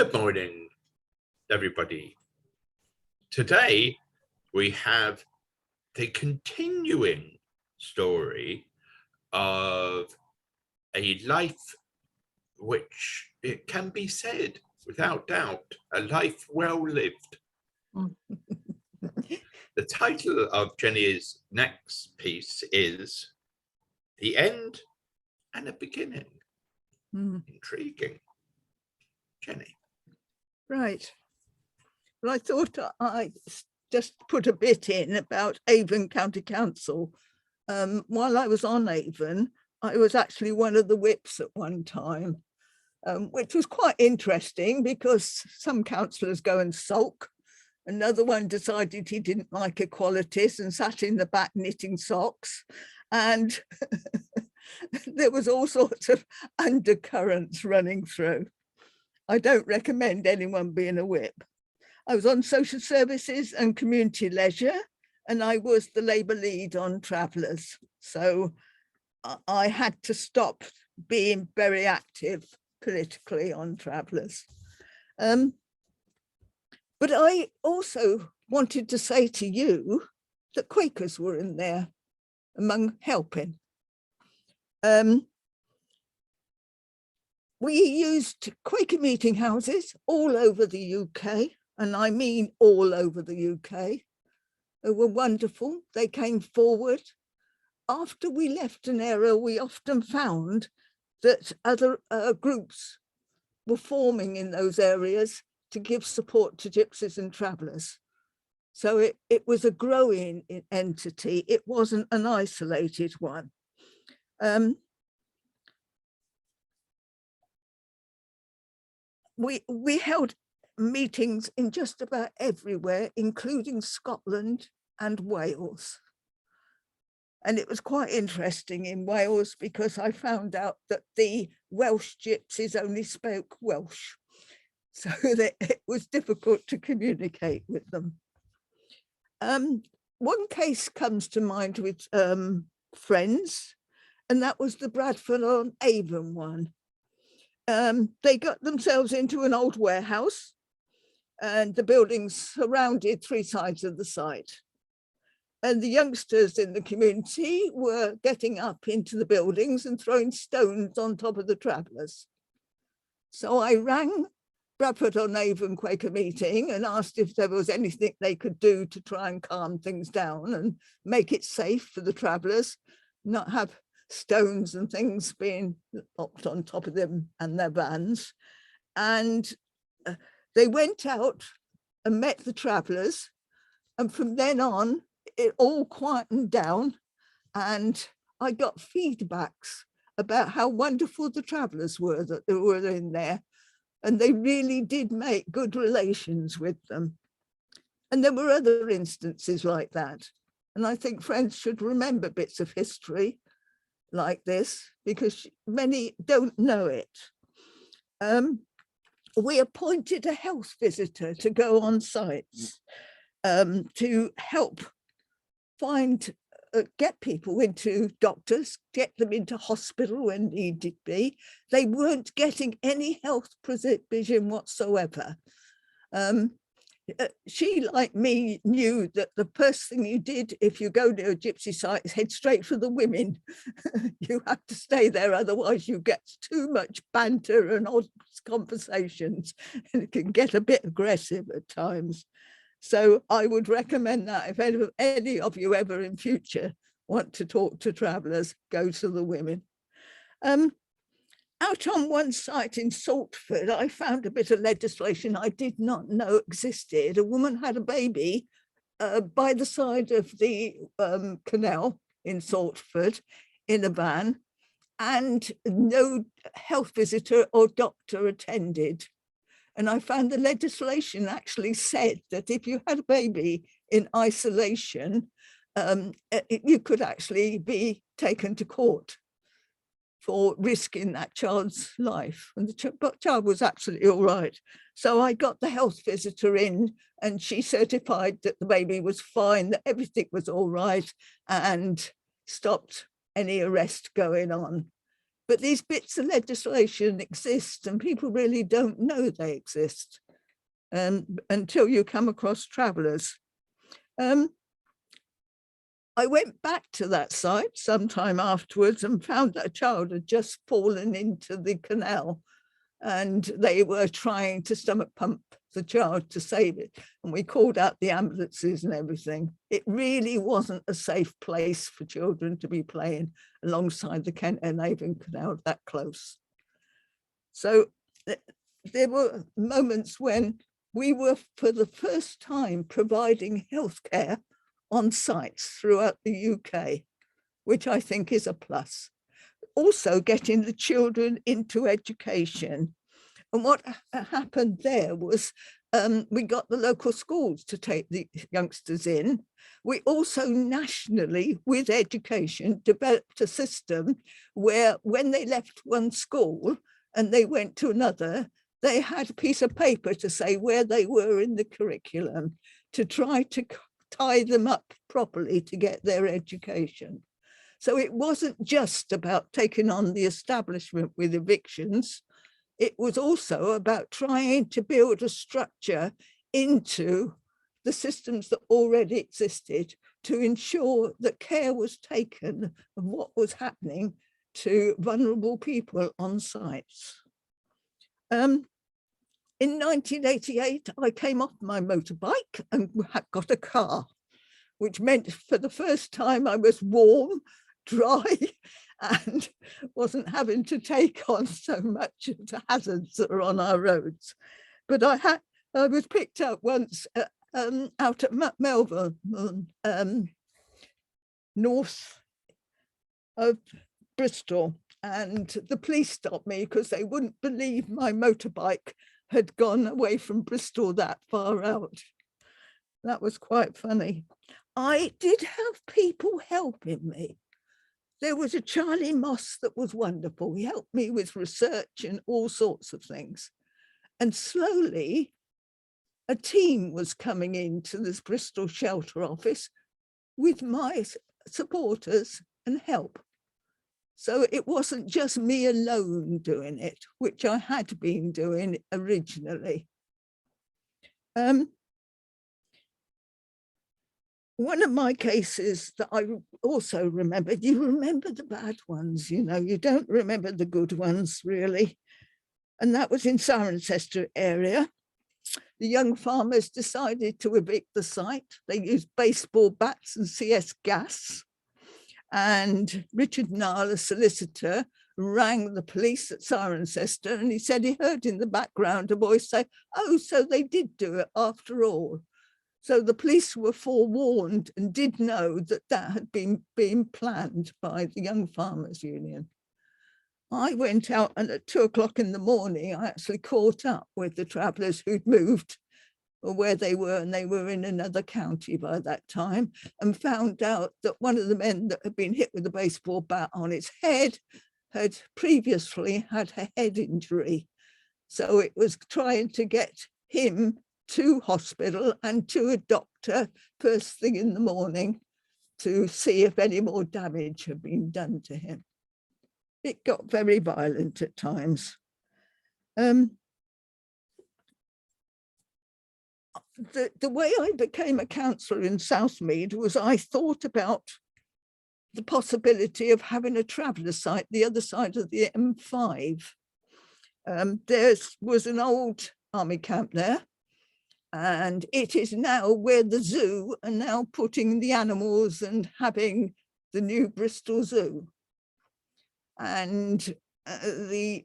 Good morning, everybody. Today, we have the continuing story of a life which, it can be said, without doubt, a life well lived. The title of Jenny's next piece is The End and a Beginning. Intriguing. Jenny. Right. Well, I thought I'd just put a bit in about Avon County Council. While I was on Avon, I was actually one of the whips at one time, which was quite interesting because some councillors go and sulk. Another one decided he didn't like equalities and sat in the back knitting socks. And there was all sorts of undercurrents running through. I don't recommend anyone being a whip. I was on social services and community leisure, and I was the Labour lead on travellers. So I had to stop being very active politically on travellers. But I also wanted to say to you that Quakers were in there among helping. We used Quaker meeting houses all over the UK, and I mean all over the UK. They were wonderful. They came forward. After we left an area, we often found that other groups were forming in those areas to give support to gypsies and travellers. So it was a growing entity. It wasn't an isolated one. We held meetings in just about everywhere, including Scotland and Wales. And it was quite interesting in Wales because I found out that the Welsh gypsies only spoke Welsh. So that it was difficult to communicate with them. One case comes to mind with friends, and that was the Bradford-on-Avon one. They got themselves into an old warehouse, and the buildings surrounded three sides of the site. And the youngsters in the community were getting up into the buildings and throwing stones on top of the travellers. So I rang Bradford-on-Avon Quaker meeting and asked if there was anything they could do to try and calm things down and make it safe for the travellers, not have stones and things being locked on top of them and their vans. And they went out and met the travellers, and from then on it all quietened down, and I got feedbacks about how wonderful the travellers were that they were in there, and they really did make good relations with them. And there were other instances like that, and I think friends should remember bits of history like this because many don't know it. We appointed a health visitor to go on sites to help get people into doctors, get them into hospital when needed be. They weren't getting any health provision whatsoever. She, like me, knew that the first thing you did if you go to a gypsy site is head straight for the women. You have to stay there, otherwise you get too much banter and odd conversations, and it can get a bit aggressive at times. So I would recommend that if any of you ever in future want to talk to travellers, go to the women. Out on one site in Saltford, I found a bit of legislation I did not know existed. A woman had a baby by the side of the canal in Saltford in a van, and no health visitor or doctor attended. And I found the legislation actually said that if you had a baby in isolation, you could actually be taken to court for risking that child's life. And the child was absolutely all right. So I got the health visitor in, and she certified that the baby was fine, that everything was all right, and stopped any arrest going on. But these bits of legislation exist and people really don't know they exist until you come across travellers. I went back to that site sometime afterwards and found that a child had just fallen into the canal and they were trying to stomach pump the child to save it. And we called out the ambulances and everything. It really wasn't a safe place for children to be playing alongside the Kent and Avon Canal that close. So there were moments when we were for the first time providing healthcare on sites throughout the UK, which I think is a plus. Also getting the children into education. And what happened there was we got the local schools to take the youngsters in. We also nationally, with education, developed a system where when they left one school and they went to another, they had a piece of paper to say where they were in the curriculum to try to tie them up properly to get their education. So it wasn't just about taking on the establishment with evictions. It was also about trying to build a structure into the systems that already existed to ensure that care was taken of what was happening to vulnerable people on sites. In 1988, I came off my motorbike and got a car, which meant for the first time I was warm, dry, and wasn't having to take on so much of the hazards that are on our roads. But I was picked up once out at Melbourne, north of Bristol, and the police stopped me because they wouldn't believe my motorbike had gone away from Bristol that far out. That was quite funny. I did have people helping me. There was a Charlie Moss that was wonderful. He helped me with research and all sorts of things. And slowly, a team was coming into this Bristol shelter office with my supporters and help. So it wasn't just me alone doing it, which I had been doing originally. One of my cases that I also remembered, you remember the bad ones, you know, you don't remember the good ones really. And that was in Cirencester area. The young farmers decided to evict the site. They used baseball bats and CS gas. And Richard Nile, a solicitor, rang the police at Cirencester and he said he heard in the background a voice say, "Oh, so they did do it after all." So the police were forewarned and did know that that had been planned by the Young Farmers Union. I went out and at 2 o'clock in the morning, I actually caught up with the travellers who'd moved or where they were, and they were in another county by that time, and found out that one of the men that had been hit with a baseball bat on his head had previously had a head injury. So it was trying to get him to hospital and to a doctor first thing in the morning to see if any more damage had been done to him. It got very violent at times. The way I became a councillor in Southmead was I thought about the possibility of having a traveller site the other side of the M5. There was an old army camp there, and it is now where the zoo are now putting the animals and having the new Bristol Zoo. And the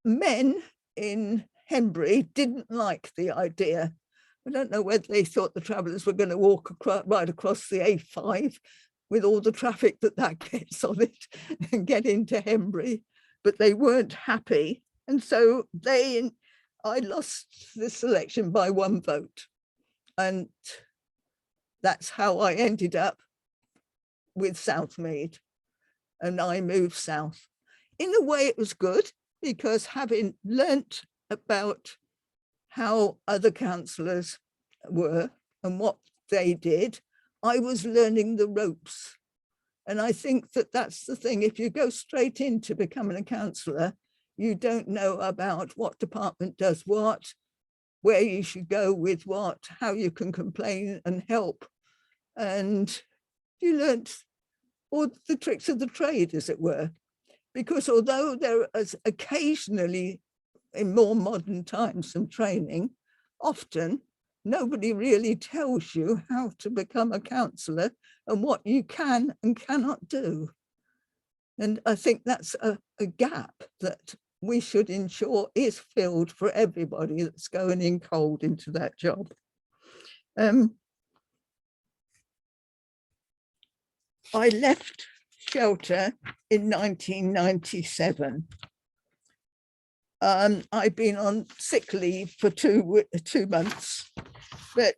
men in Henbury didn't like the idea. I don't know whether they thought the travellers were going to walk right across the A5 with all the traffic that gets on it and get into Henbury, but they weren't happy. And so I lost this election by 1 vote. And that's how I ended up with Southmead. And I moved south. In a way, it was good because having learnt about how other councillors were and what they did, I was learning the ropes. And I think that that's the thing. If you go straight into becoming a councillor, you don't know about what department does what, where you should go with what, how you can complain and help. And you learnt all the tricks of the trade, as it were. Because although there is occasionally, in more modern times, some training, often nobody really tells you how to become a councillor and what you can and cannot do. And I think that's a gap that we should ensure is filled for everybody that's going in cold into that job. I left Shelter in 1997. I've been on sick leave for two months, but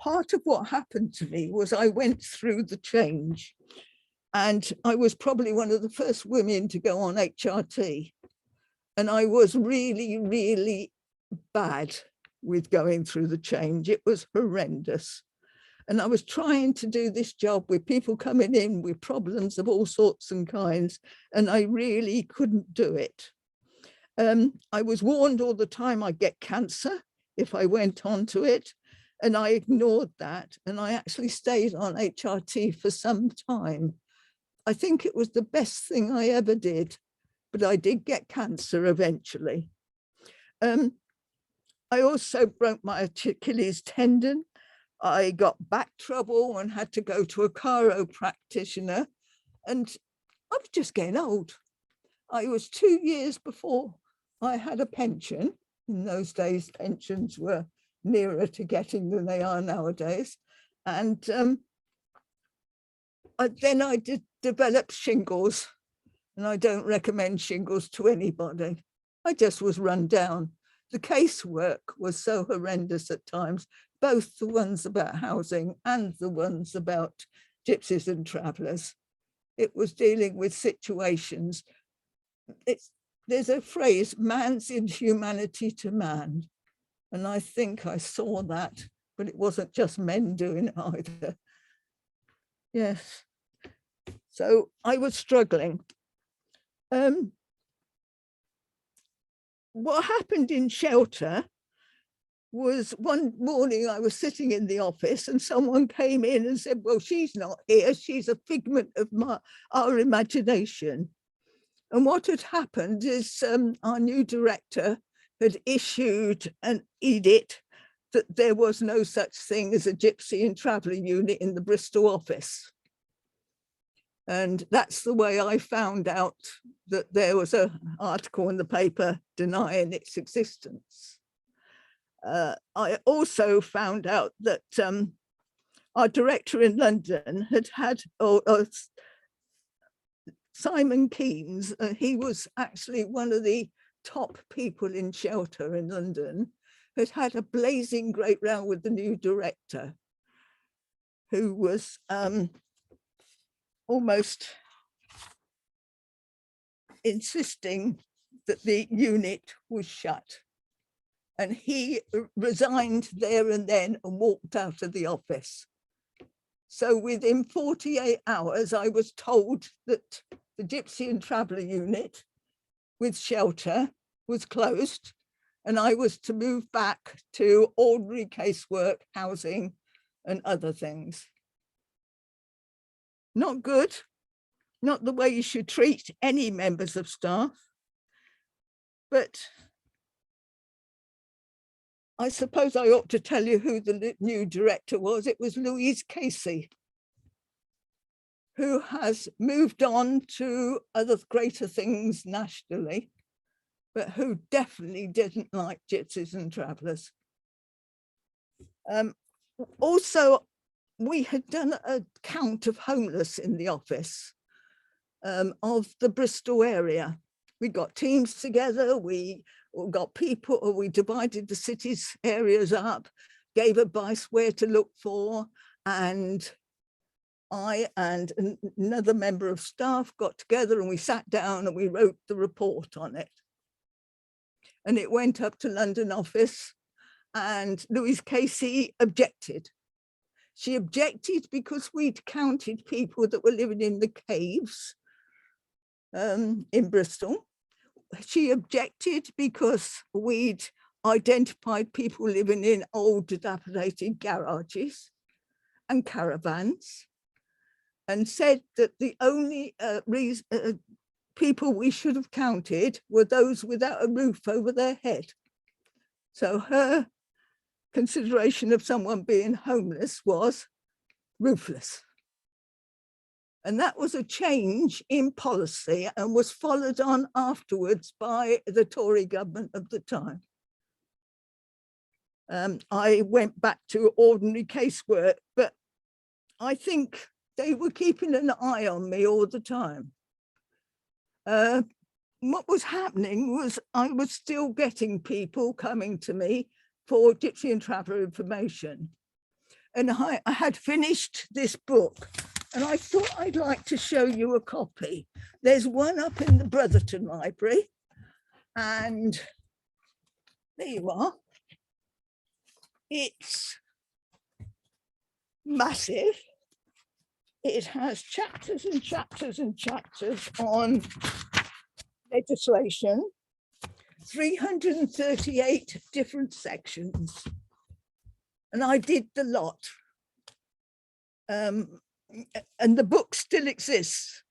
part of what happened to me was I went through the change, and I was probably one of the first women to go on HRT. And I was really, really bad with going through the change. It was horrendous. And I was trying to do this job with people coming in with problems of all sorts and kinds, and I really couldn't do it. I was warned all the time I'd get cancer if I went on to it, and I ignored that. And I actually stayed on HRT for some time. I think it was the best thing I ever did, but I did get cancer eventually. I also broke my Achilles tendon. I got back trouble and had to go to a chiropractor, and I was just getting old. I was 2 years before I had a pension. In those days, pensions were nearer to getting than they are nowadays. And then I did develop shingles, and I don't recommend shingles to anybody. I just was run down. The casework was so horrendous at times, both the ones about housing and the ones about gypsies and travellers. It was dealing with situations. There's a phrase, man's inhumanity to man. And I think I saw that, but it wasn't just men doing it either. Yes. So I was struggling. What happened in Shelter was one morning I was sitting in the office and someone came in and said, well, she's not here. She's a figment of our imagination. And what had happened is our new director had issued an edict that there was no such thing as a gypsy and traveller unit in the Bristol office. And that's the way I found out that there was an article in the paper denying its existence. I also found out that our director in London had Simon Keynes, he was actually one of the top people in Shelter in London, had a blazing great row with the new director, who was almost insisting that the unit was shut. And he resigned there and then and walked out of the office. So within 48 hours, I was told that the Gypsy and Traveller unit with Shelter was closed, and I was to move back to ordinary casework, housing, and other things. Not good, not the way you should treat any members of staff, but I suppose I ought to tell you who the new director was. It was Louise Casey, who has moved on to other greater things nationally, but who definitely didn't like gypsies and travellers. Also, we had done a count of homeless in the office of the Bristol area. We got teams together, we got people, or we divided the city's areas up, gave advice where to look for, and I and another member of staff got together and we sat down and we wrote the report on it. And it went up to London office, and Louise Casey objected. She objected because we'd counted people that were living in the caves in Bristol. She objected because we'd identified people living in old dilapidated garages and caravans, and said that the only people we should have counted were those without a roof over their head. So her consideration of someone being homeless was roofless. And that was a change in policy and was followed on afterwards by the Tory government of the time. I went back to ordinary casework, but I think they were keeping an eye on me all the time. What was happening was I was still getting people coming to me for gypsy and traveller information. And I had finished this book, and I thought I'd like to show you a copy. There's one up in the Brotherton Library, and there you are. It's massive. It has chapters and chapters and chapters on legislation, 338 different sections. And I did the lot. And the book still exists.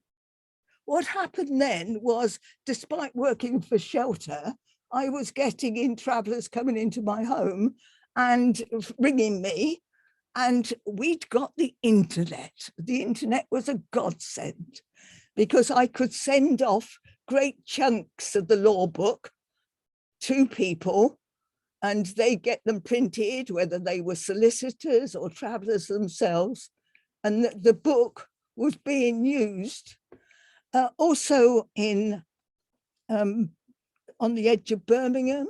What happened then was, despite working for shelter, I was getting in travellers coming into my home and ringing me, and we'd got the internet. The internet was a godsend because I could send off great chunks of the law book to people, and they get them printed, whether they were solicitors or travellers themselves. And the book was being used also in on the edge of Birmingham.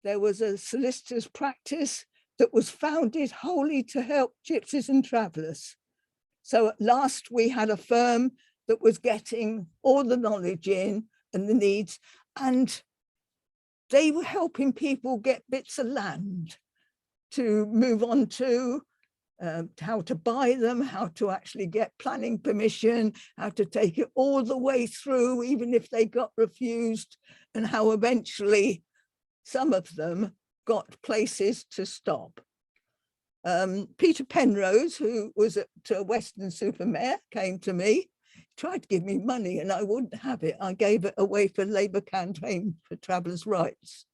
There was a solicitor's practice that was founded wholly to help gypsies and travellers. So at last we had a firm that was getting all the knowledge in and the needs, and they were helping people get bits of land to move on to, how to buy them, how to actually get planning permission, how to take it all the way through, even if they got refused, and how eventually some of them got places to stop. Peter Penrose, who was at Weston-super-Mare, came to me, tried to give me money and I wouldn't have it. I gave it away for Labour campaign for travellers' rights.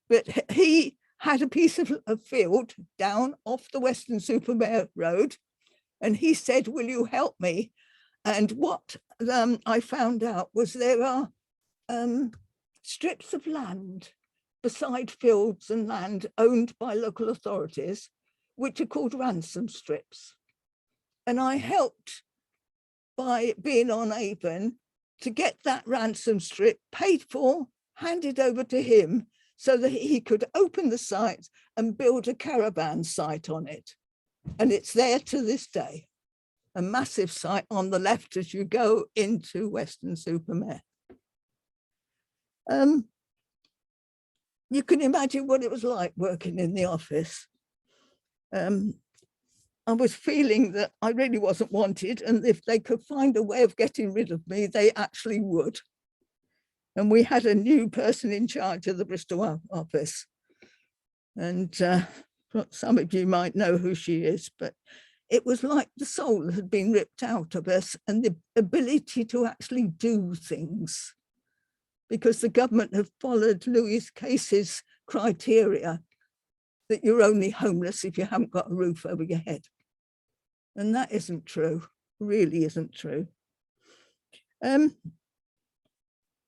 But he had a piece of field down off the Weston-super-Mare road, and he said, will you help me? And what I found out was there are strips of land beside fields and land owned by local authorities, which are called ransom strips. And I helped, by being on Avon, to get that ransom strip paid for, handed over to him so that he could open the site and build a caravan site on it. And it's there to this day, a massive site on the left as you go into Weston-super-Mare. You can imagine what it was like working in the office. I was feeling that I really wasn't wanted, and if they could find a way of getting rid of me, they actually would. And we had a new person in charge of the Bristol office. And some of you might know who she is, but it was like the soul had been ripped out of us, and the ability to actually do things, because the government have followed Louis Case's criteria that you're only homeless if you haven't got a roof over your head. And that isn't true, really isn't true.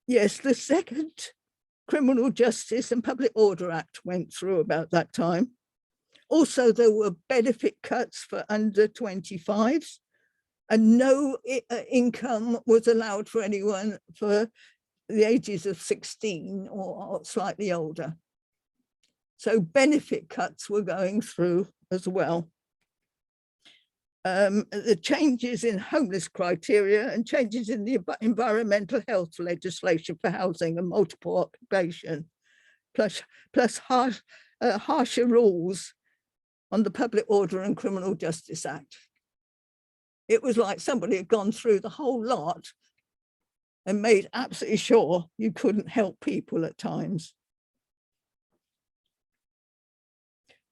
Yes, the second Criminal Justice and Public Order Act went through about that time. Also, there were benefit cuts for under 25s, and no income was allowed for anyone for the ages of 16 or slightly older. So benefit cuts were going through as well. The changes in homeless criteria and changes in the environmental health legislation for housing and multiple occupation, plus harsher rules on the Public Order and Criminal Justice Act. It was like somebody had gone through the whole lot and made absolutely sure you couldn't help people at times.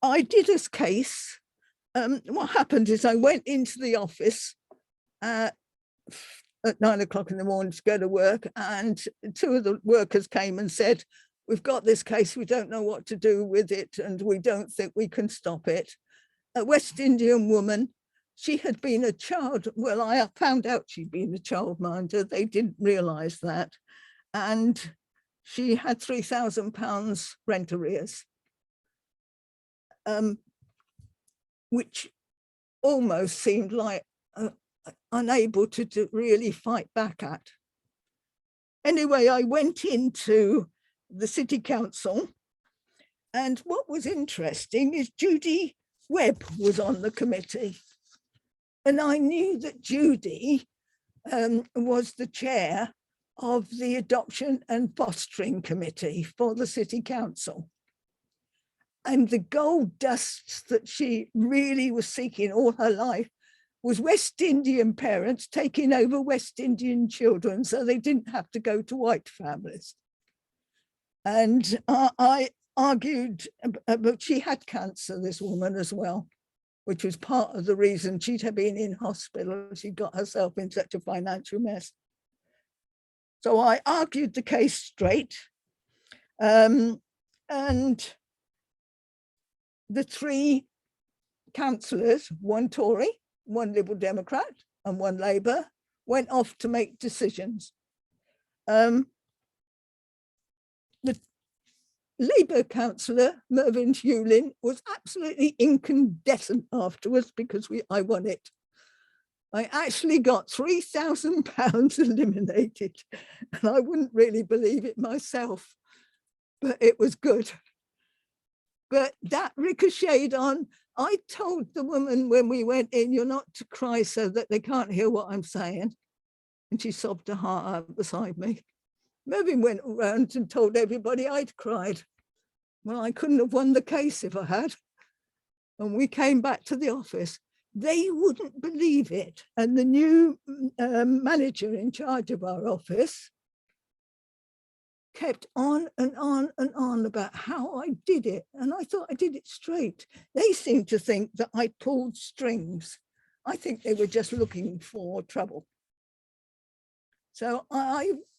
I did this case. What happened is I went into the office at 9 o'clock in the morning to go to work, and two of the workers came and said, we've got this case, we don't know what to do with it, and we don't think we can stop it. A West Indian woman, she had been a child, well, I found out she'd been a childminder, they didn't realise that, and she had £3,000 rent arrears, which almost seemed like unable to really fight back at. Anyway, I went into the city council, and what was interesting is Judy Webb was on the committee, and I knew that Judy was the chair of the adoption and fostering committee for the city council. And the gold dust that she really was seeking all her life was West Indian parents taking over West Indian children so they didn't have to go to white families. And I argued, but she had cancer, this woman, as well, which was part of the reason she'd have been in hospital. She got herself in such a financial mess. So I argued the case straight. And the three councillors, one Tory, one Liberal Democrat and one Labour, went off to make decisions. The Labour councillor, Mervyn Hewlin, was absolutely incandescent afterwards because I won it. I actually got £3,000 eliminated, and I wouldn't really believe it myself, but it was good. But that ricocheted on. I told the woman when we went in, you're not to cry so that they can't hear what I'm saying. And she sobbed her heart out beside me. Mervyn went around and told everybody I'd cried. Well, I couldn't have won the case if I had. And we came back to the office. They wouldn't believe it. And the new manager in charge of our office kept on and on and on about how I did it. And I thought I did it straight. They seemed to think that I pulled strings. I think they were just looking for trouble. So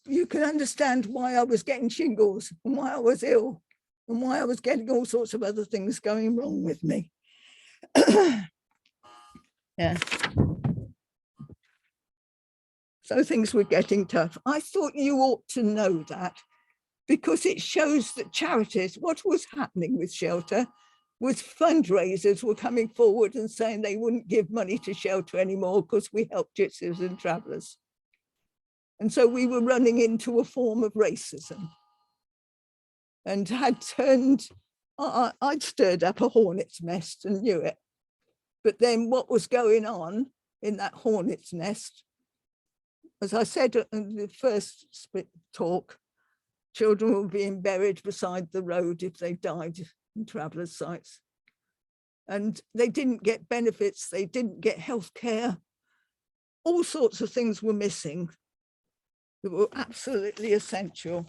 you can understand why I was getting shingles and why I was ill and why I was getting all sorts of other things going wrong with me. Yeah. So things were getting tough. I thought you ought to know that, because it shows that charities, what was happening with Shelter was fundraisers were coming forward and saying they wouldn't give money to Shelter anymore because we help gypsies and travellers. And so we were running into a form of racism and had turned, I'd stirred up a hornet's nest and knew it. But then what was going on in that hornet's nest, as I said in the first talk, children were being buried beside the road if they died in travellers' sites. And they didn't get benefits, they didn't get health care. All sorts of things were missing that were absolutely essential.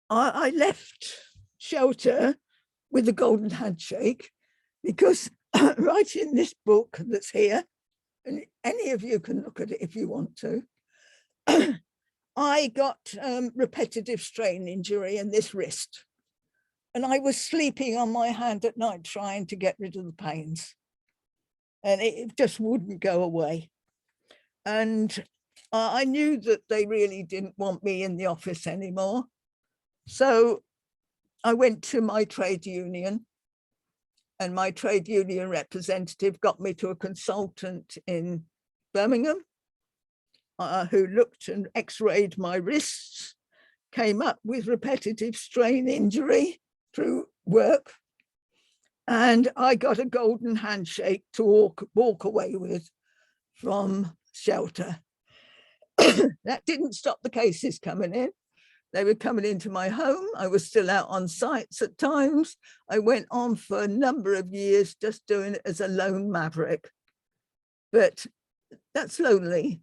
I left Shelter with the golden handshake because writing this book that's here, and any of you can look at it if you want to, I got repetitive strain injury in this wrist, and I was sleeping on my hand at night trying to get rid of the pains, and it just wouldn't go away. And I knew that they really didn't want me in the office anymore. So I went to my trade union, and my trade union representative got me to a consultant in Birmingham who looked and x-rayed my wrists, came up with repetitive strain injury through work, and I got a golden handshake to walk away with from shelter. That didn't stop the cases coming in. They were coming into my home. I was still out on sites at times. I went on for a number of years just doing it as a lone maverick. But that's lonely.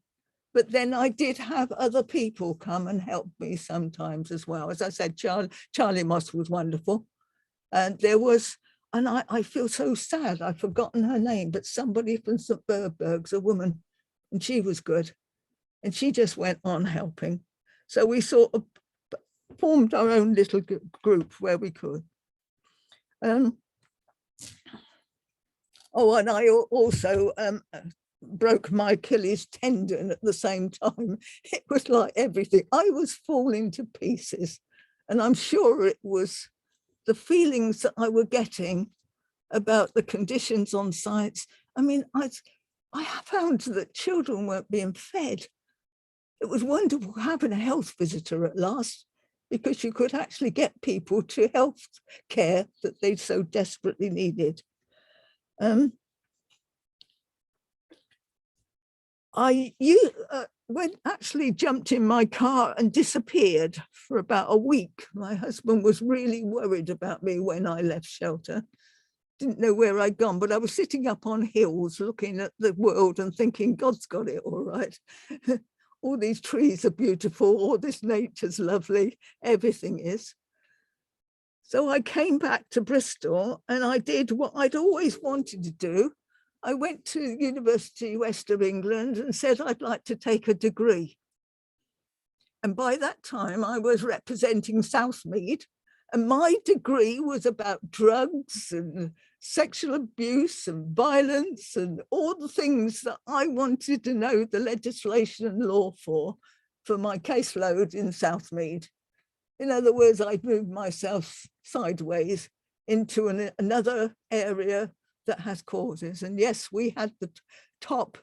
But then I did have other people come and help me sometimes as well. As I said, Charlie Moss was wonderful. And there was, and I feel so sad, I've forgotten her name, but somebody from St. Bergberg's, a woman, and she was good. And she just went on helping. So we sort of formed our own little group where we could. Oh, and I also broke my Achilles tendon at the same time. It was like everything. I was falling to pieces. And I'm sure it was the feelings that I were getting about the conditions on sites. I mean, I found that children weren't being fed. It was wonderful having a health visitor at last, because you could actually get people to health care that they so desperately needed. I went actually jumped in my car and disappeared for about a week. My husband was really worried about me when I left shelter. Didn't know where I'd gone, but I was sitting up on hills looking at the world and thinking, God's got it all right. All these trees are beautiful, all this nature's lovely, everything is. So I came back to Bristol and I did what I'd always wanted to do. I went to University West of England and said I'd like to take a degree. And by that time I was representing Southmead, and my degree was about drugs and sexual abuse and violence and all the things that I wanted to know the legislation and law for my caseload in Southmead. In other words, I'd moved myself sideways into another area that has causes. And yes, we had the top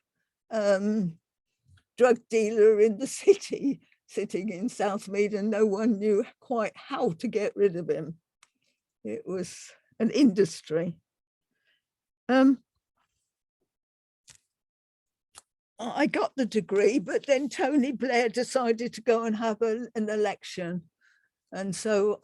drug dealer in the city sitting in Southmead, and no one knew quite how to get rid of him. It was an industry. I got the degree, but then Tony Blair decided to go and have an election. And so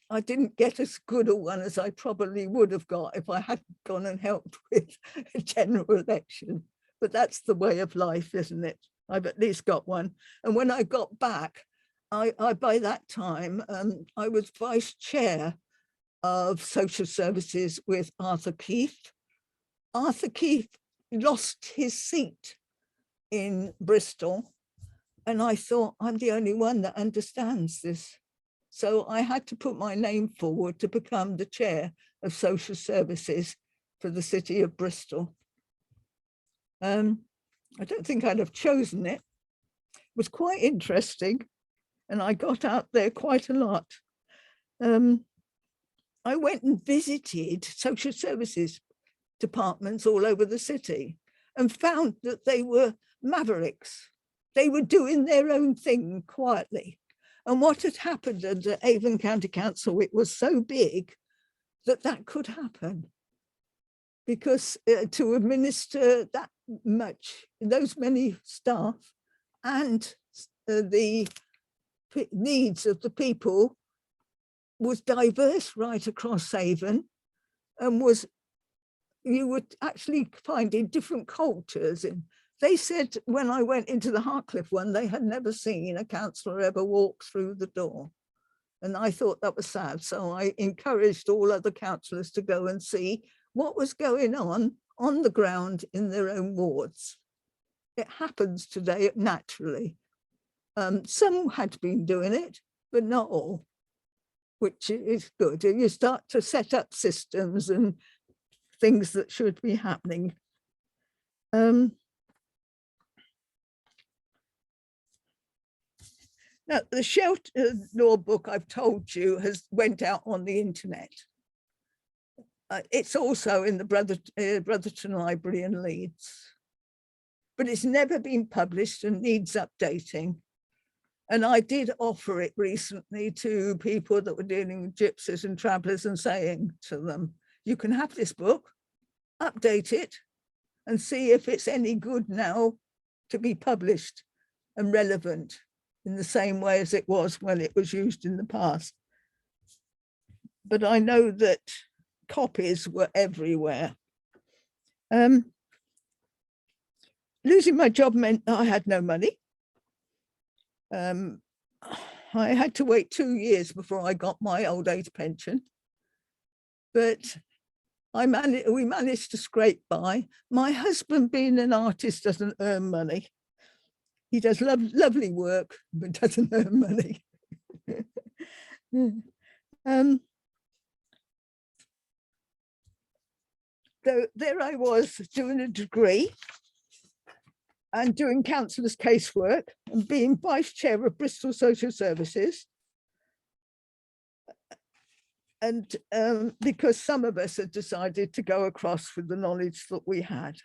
I didn't get as good a one as I probably would have got if I hadn't gone and helped with a general election. But that's the way of life, isn't it? I've at least got one. And when I got back, I by that time, I was vice chair of social services with Arthur Keith. Arthur Keith lost his seat in Bristol, and I thought, I'm the only one that understands this. So I had to put my name forward to become the chair of social services for the city of Bristol. I don't think I'd have chosen it. It was quite interesting, and I got out there quite a lot. I went and visited social services departments all over the city and found that they were mavericks. They were doing their own thing quietly. And what had happened under Avon County Council, it was so big that could happen. Because to administer that much, those many staff and the needs of the people was diverse right across Avon, and you would actually finding different cultures. And they said when I went into the Hartcliffe one, they had never seen a councillor ever walk through the door. And I thought that was sad. So I encouraged all other councillors to go and see what was going on the ground in their own wards. It happens today naturally. Some had been doing it, but not all, which is good. And you start to set up systems and things that should be happening. Now, the shelter law book I've told you went out on the internet. It's also in the Brotherton Library in Leeds, but it's never been published and needs updating. And I did offer it recently to people that were dealing with gypsies and travellers and saying to them, you can have this book, update it, and see if it's any good now to be published and relevant in the same way as it was when it was used in the past. But I know that copies were everywhere. Losing my job meant that I had no money. I had to wait 2 years before I got my old age pension, but we managed to scrape by. My husband, being an artist, doesn't earn money. He does lovely work, but doesn't earn money. So there I was doing a degree and doing counsellor's casework and being vice chair of Bristol Social Services. And because some of us had decided to go across with the knowledge that we had.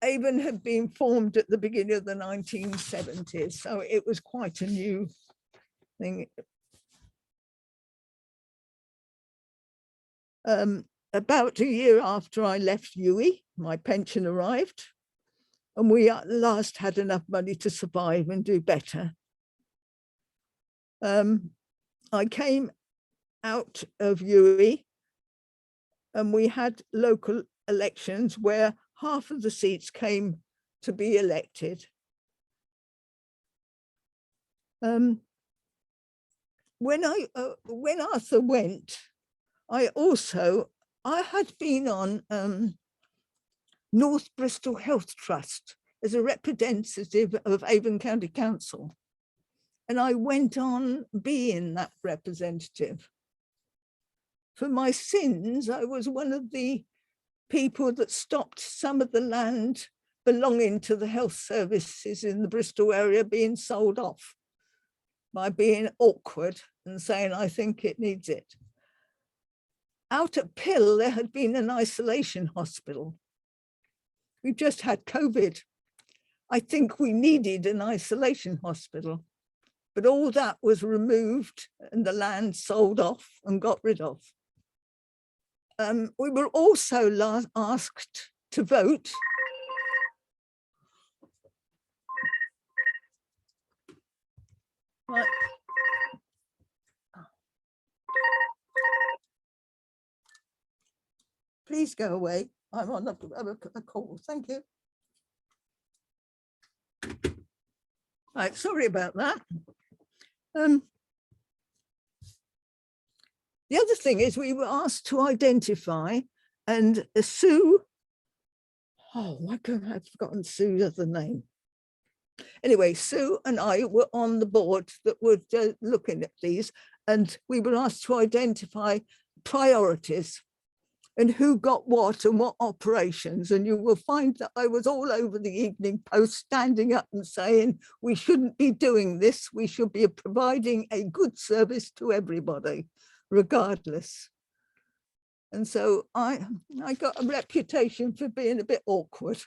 Avon had been formed at the beginning of the 1970s, so it was quite a new thing. About a year after I left UWE, my pension arrived, and we at last had enough money to survive and do better. I came out of UWE and we had local elections where half of the seats came to be elected. When Arthur went, I had been on North Bristol Health Trust as a representative of Avon County Council. And I went on being that representative. For my sins, I was one of the people that stopped some of the land belonging to the health services in the Bristol area being sold off by being awkward and saying, I think it needs it. Out at Pill, there had been an isolation hospital. We just had COVID. I think we needed an isolation hospital, but all that was removed and the land sold off and got rid of. We were also asked to vote right. Please go away. I'm on a call. Thank you. Right, sorry about that. The other thing is we were asked to identify and Sue, oh my God, I've forgotten Sue's other name. Anyway, Sue and I were on the board that were looking at these, and we were asked to identify priorities and who got what and what operations. And you will find that I was all over the Evening Post standing up and saying, we shouldn't be doing this. We should be providing a good service to everybody, regardless. And so I got a reputation for being a bit awkward.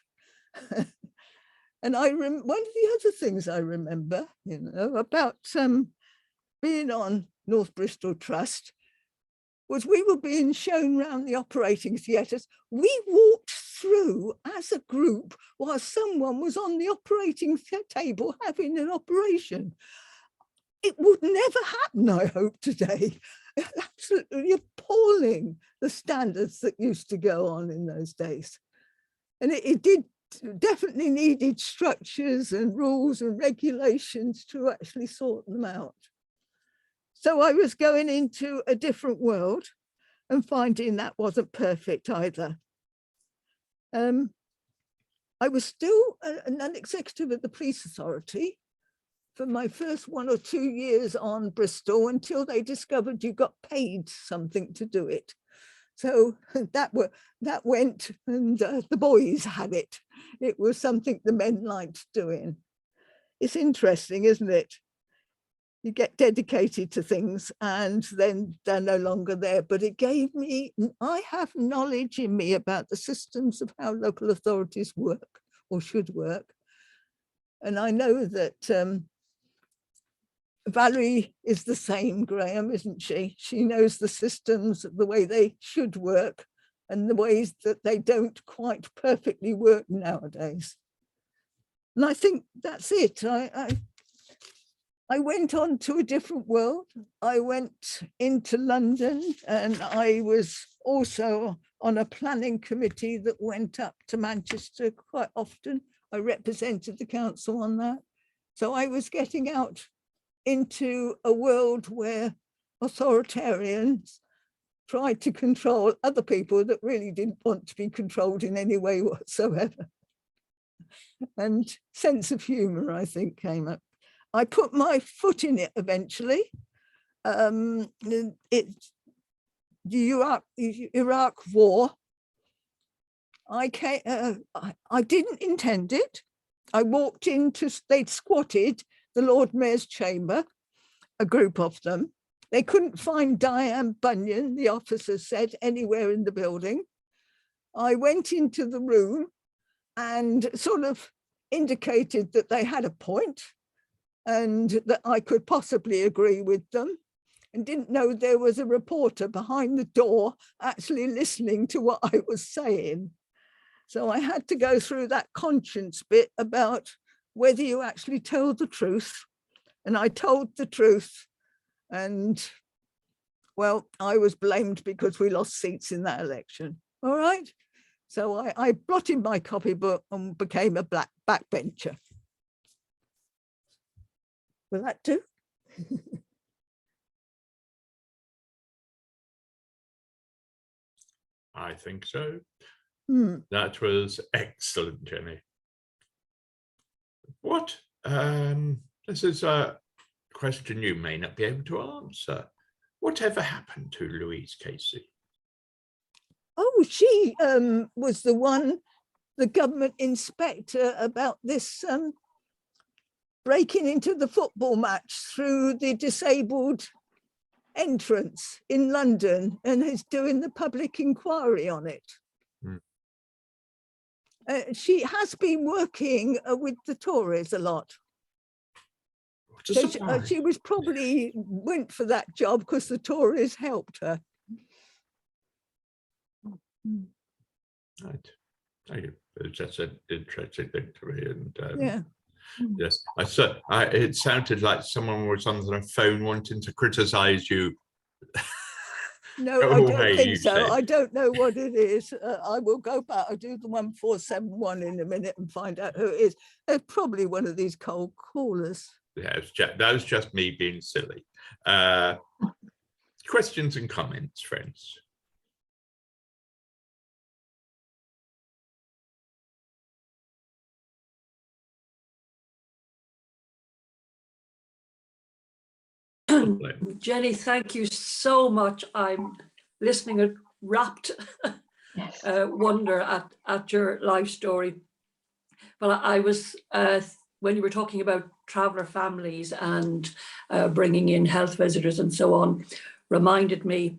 And one of the other things I remember, about being on North Bristol Trust was we were being shown around the operating theatres. We walked through as a group while someone was on the operating table having an operation. It would never happen, I hope, today. Absolutely appalling, the standards that used to go on in those days. And it did definitely needed structures and rules and regulations to actually sort them out. So I was going into a different world and finding that wasn't perfect either. I was still a non-executive at the police authority for my first 1 or 2 years on Bristol until they discovered you got paid something to do it. So that went, and the boys had it. It was something the men liked doing. It's interesting, isn't it? You get dedicated to things and then they're no longer there. But it gave me, I have knowledge in me about the systems of how local authorities work or should work. And I know that Valerie is the same, Graham, isn't she? She knows the systems, the way they should work, and the ways that they don't quite perfectly work nowadays. And I think that's it. I went on to a different world. I went into London, and I was also on a planning committee that went up to Manchester quite often. I represented the council on that. So I was getting out into a world where authoritarians tried to control other people that really didn't want to be controlled in any way whatsoever. And sense of humor, I think, came up. I put my foot in it eventually. It's the Iraq War. I didn't intend it. I walked into, they'd squatted the Lord Mayor's chamber, a group of them. They couldn't find Diane Bunyan, the officer said, anywhere in the building. I went into the room and sort of indicated that they had a point and that I could possibly agree with them, and didn't know there was a reporter behind the door actually listening to what I was saying. So I had to go through that conscience bit about whether you actually tell the truth. And I told the truth. And well, I was blamed because we lost seats in that election. All right. So I blotted my copybook and became a black backbencher. Will that do? I think so. Hmm. That was excellent, Jenny. What? This is a question you may not be able to answer. Whatever happened to Louise Casey? Oh, she was the government inspector about this breaking into the football match through the disabled entrance in London, and is doing the public inquiry on it. She has been working with the Tories a lot. So she was probably went for that job because the Tories helped her. Right. Thank you. It's just an interesting thing to me. And yeah. Yes, it sounded like someone was on the phone wanting to criticize you. No, I don't think so. I don't know what it is. I will go back. I'll do the 1471 in a minute and find out who it is. It's probably one of these cold callers. Yeah, that was just me being silly. Questions and comments, friends? Jenny, thank you so much. I'm listening with rapt wonder at your life story. But I was, when you were talking about traveller families and bringing in health visitors and so on, reminded me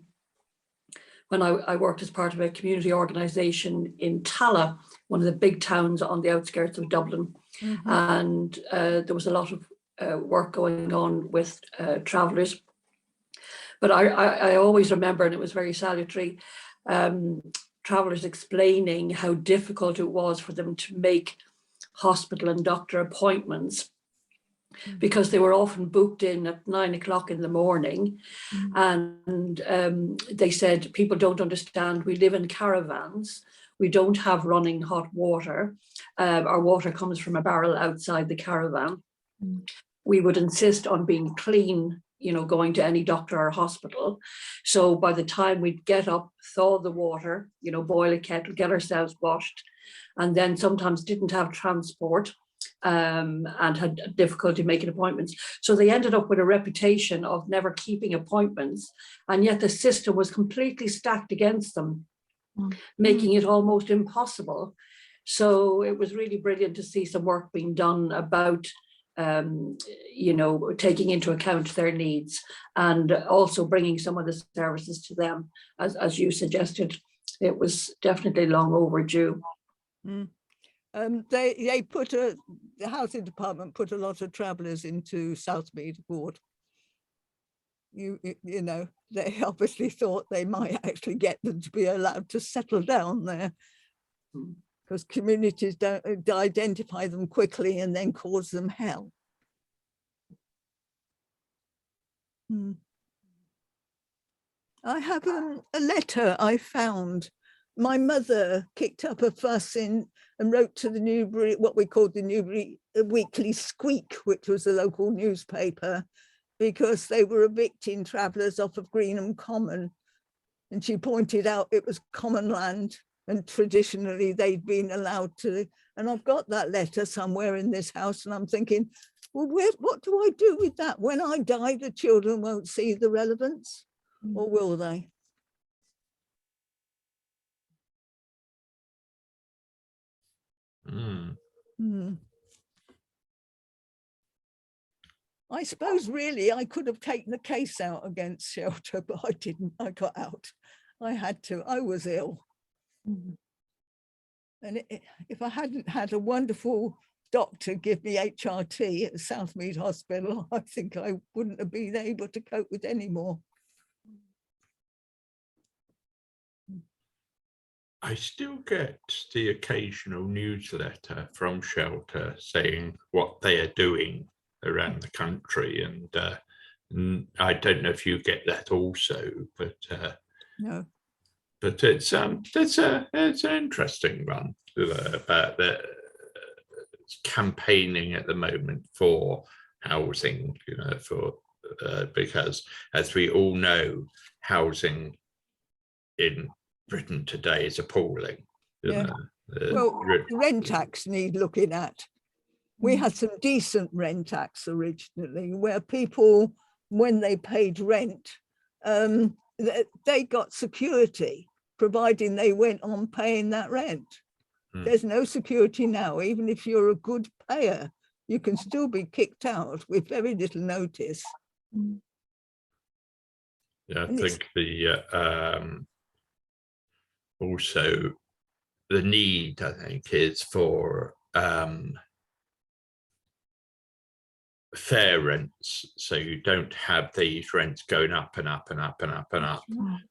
when I worked as part of a community organisation in Tala, one of the big towns on the outskirts of Dublin. Mm-hmm. And there was a lot of work going on with travellers. But I always remember, and it was very salutary, travellers explaining how difficult it was for them to make hospital and doctor appointments because they were often booked in at 9 o'clock in the morning. And they said, people don't understand, we live in caravans. We don't have running hot water. Our water comes from a barrel outside the caravan. We would insist on being clean, going to any doctor or hospital. So by the time we'd get up, thaw the water, boil a kettle, get ourselves washed, and then sometimes didn't have transport and had difficulty making appointments. So they ended up with a reputation of never keeping appointments, and yet the system was completely stacked against them, making it almost impossible. So it was really brilliant to see some work being done about taking into account their needs and also bringing some of the services to them, as you suggested. It was definitely long overdue. They put the housing department put a lot of travellers into Southmead ward. you know, they obviously thought they might actually get them to be allowed to settle down there, because communities don't identify them quickly and then cause them hell. I have a letter I found. My mother kicked up a fuss and wrote to the Newbury, what we called the Newbury Weekly Squeak, which was a local newspaper, because they were evicting travellers off of Greenham Common. And she pointed out it was common land and traditionally they'd been allowed to. And I've got that letter somewhere in this house and I'm thinking, well, what do I do with that? When I die, the children won't see the relevance, or will they? I suppose really I could have taken the case out against Shelter, but I didn't. I got out. I had to. I was ill. And if I hadn't had a wonderful doctor give me HRT at Southmead Hospital, I think I wouldn't have been able to cope with any more. I still get the occasional newsletter from Shelter saying what they are doing around the country, and I don't know if you get that also, but no. But it's an interesting one about the campaigning at the moment for housing, you know, for because as we all know, housing in Britain today is appalling. Yeah. Well, rent tax need looking at. We had some decent rent tax originally, where people, when they paid rent, they got security, providing they went on paying that rent. There's no security now. Even if you're a good payer, you can still be kicked out with very little notice. Yeah, I think the also the need, I think, is for fair rents, so you don't have these rents going up and up and up and up and up,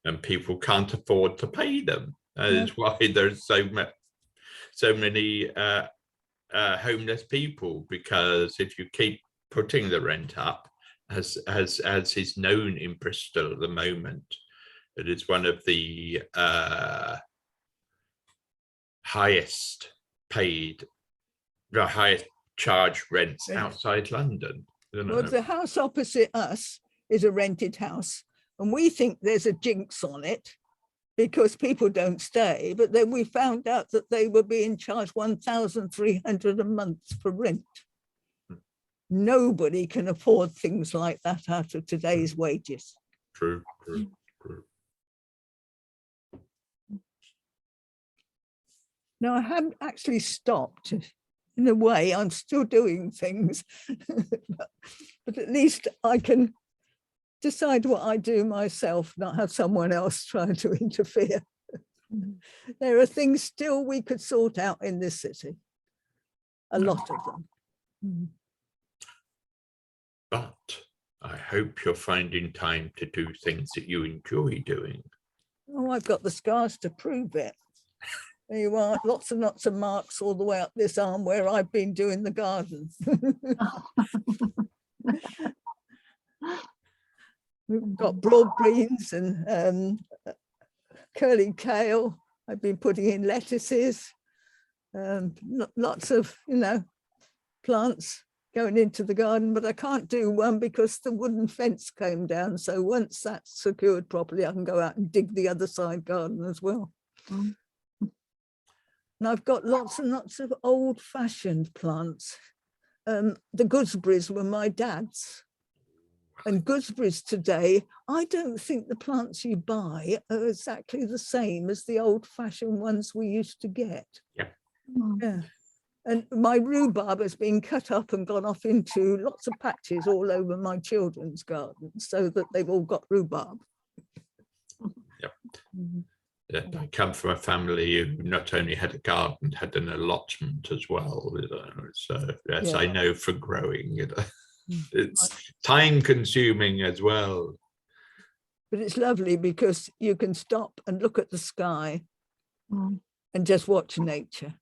and people can't afford to pay them. That is why there's so many homeless people, because if you keep putting the rent up, as is known in Bristol at the moment, it is one of the highest charged rents outside London. You know? Well, the house opposite us is a rented house, and we think there's a jinx on it because people don't stay. But then we found out that they were being charged £1,300 a month for rent. Nobody can afford things like that out of today's wages. True. No, I haven't actually stopped. In a way, I'm still doing things, but at least I can decide what I do myself, not have someone else trying to interfere. There are things still we could sort out in this city, a lot of them. But I hope you're finding time to do things that you enjoy doing. Oh, I've got the scars to prove it. There you are, lots and lots of marks all the way up this arm where I've been doing the garden. We've got broad greens and curly kale. I've been putting in lettuces, lots of, you know, plants going into the garden, but I can't do one because the wooden fence came down. So once that's secured properly, I can go out and dig the other side garden as well. And I've got lots and lots of old-fashioned plants. The gooseberries were my dad's. And gooseberries today, I don't think the plants you buy are exactly the same as the old-fashioned ones we used to get. Yeah. And my rhubarb has been cut up and gone off into lots of patches all over my children's gardens, so that they've all got rhubarb. Yeah, I come from a family who not only had a garden, had an allotment as well. You know, so yes, I know for growing, you know, it's time consuming as well. But it's lovely because you can stop and look at the sky and just watch nature.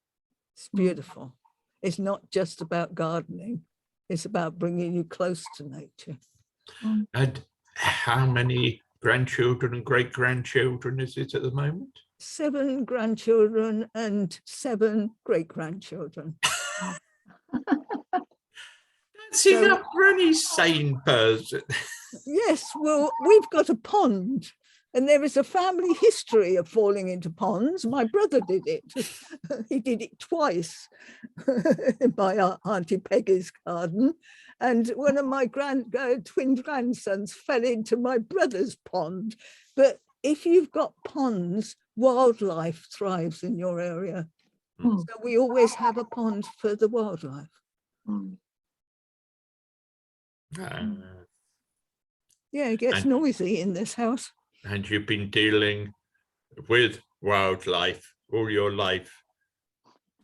It's beautiful. It's not just about gardening. It's about bringing you close to nature. And how many grandchildren and great-grandchildren is it at the moment? 7 grandchildren and 7 great-grandchildren. That's enough for any sane person. Yes, well, we've got a pond, and there is a family history of falling into ponds. My brother did it. He did it twice in my Auntie Peggy's garden. And one of my twin grandsons fell into my brother's pond. But if you've got ponds, wildlife thrives in your area. So we always have a pond for the wildlife. Yeah, it gets noisy in this house. And you've been dealing with wildlife all your life,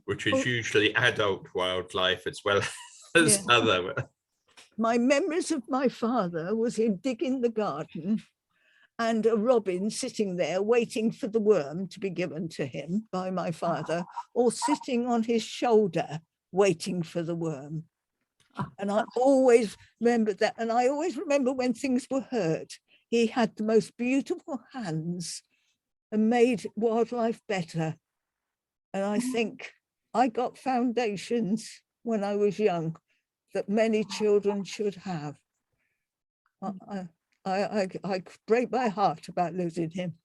which is usually adult wildlife as well as other. My memories of my father was him digging the garden and a robin sitting there waiting for the worm to be given to him by my father, or sitting on his shoulder waiting for the worm. And I always remember that. And I always remember when things were hurt, he had the most beautiful hands and made wildlife better. And I think I got foundations when I was young that many children should have. I break my heart about losing him.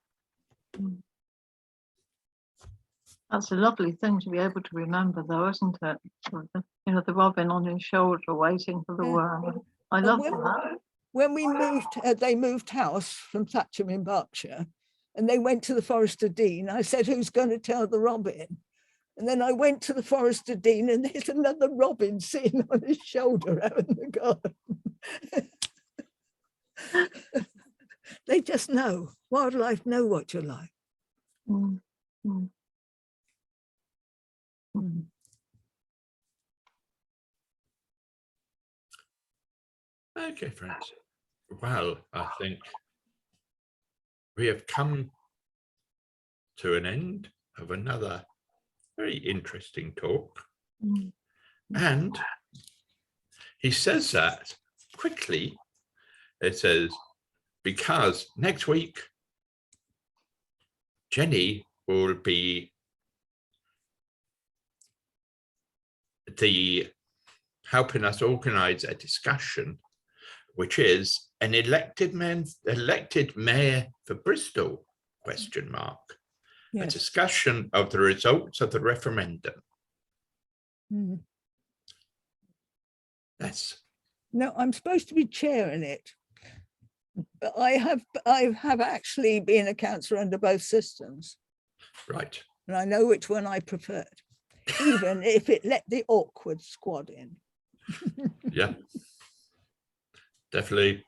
That's a lovely thing to be able to remember, though, isn't it? You know, the robin on his shoulder waiting for the worm. I love that. When we moved, they moved house from Thatcham in Berkshire, and they went to the Forest of Dean. I said, who's going to tell the robin? And then I went to the Forest of Dean, and there's another robin sitting on his shoulder out in the garden. They just know. Wildlife know what you're like. Okay, friends. Well, I think we have come to an end of another very interesting talk. And he says that quickly. It says, because next week, Jenny will be helping us organize a discussion, which is an elected mayor for Bristol, ? A discussion of the results of the referendum. Yes. No, I'm supposed to be chairing it. But I have actually been a councillor under both systems. Right. And I know which one I preferred, even if it let the awkward squad in. Yeah. Definitely.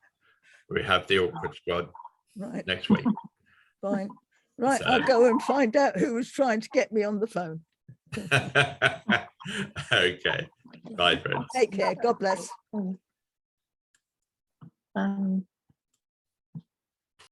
We have the awkward squad next week. Fine. Right, So. I'll go and find out who was trying to get me on the phone. Okay. Bye, friends. Take care. God bless.